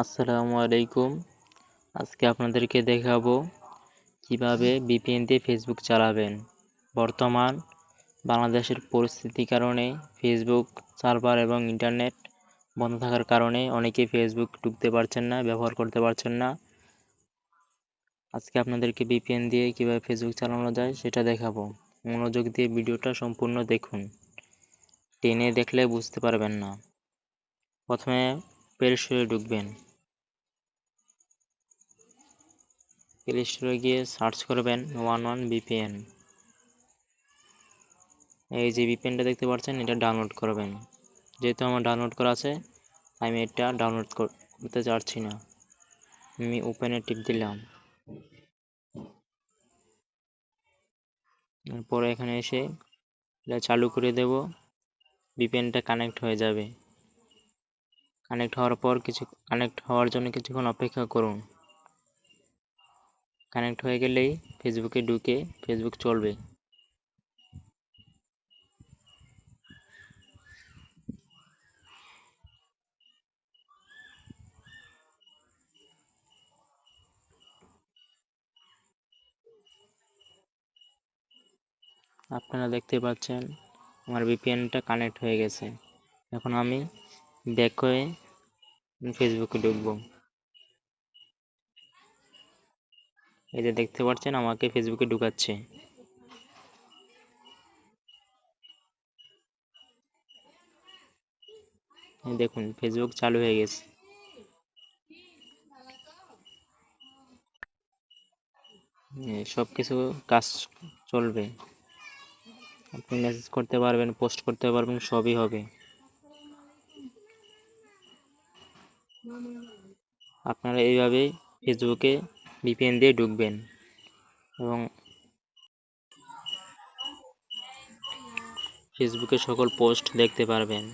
আসসালামু আলাইকুম। আজকে আপনাদেরকে দেখাবো কিভাবে VPN দিয়ে ফেসবুক চালাবেন। বর্তমান বাংলাদেশের পরিস্থিতির কারণে ফেসবুক সার্ভার এবং ইন্টারনেট বন্ধ থাকার কারণে অনেকেই ফেসবুক ঢুকতে পারছেন না, ব্যবহার করতে পারছেন না। আজকে আপনাদেরকে VPN দিয়ে কিভাবে ফেসবুক চালানো যায় সেটা দেখাবো। মনোযোগ দিয়ে ভিডিওটা সম্পূর্ণ দেখুন। টেনে দেখলে বুঝতে পারবেন না। প্রথমে প্লে স্টোরে ঢুকবেন। প্লে স্টোরে গিয়ে সার্চ করবেন 11 VPN। এই যে VPNটা দেখতে পাচ্ছেন, এটা ডাউনলোড করবেন। যেহেতু আমার ডাউনলোড করা আছে, আমি এটা ডাউনলোড করতে চাচ্ছি না। আমি ওপেনে টিপ দিলাম। এরপরে এখানে এসে এটা চালু করে দেব। VPNটা কানেক্ট হয়ে যাবে। কানেক্ট হওয়ার জন্য কিছুক্ষণ অপেক্ষা করুন। কানেক্ট হয়ে গেলেই ফেসবুকে ঢুকে ফেসবুক চলবে। আপনারা দেখতে পাচ্ছেন আমার VPNটা কানেক্ট হয়ে গেছে। এখন আমি ব্যাক হয়ে ফেসবুকে ঢুকবো। এই যে দেখতে পাচ্ছেন আমাকে ফেসবুকে ঢুকাচ্ছে। দেখুন ফেসবুক চালু হয়ে গেছে। সবকিছু কাজ চলবে। আপনি মেসেজ করতে পারবেন, পোস্ট করতে পারবেন, সবই হবে। আপনারা এইভাবে ফেসবুকে VPN দিয়ে ঢুকবেন এবং ফেসবুকে সকল পোস্ট দেখতে পারবেন।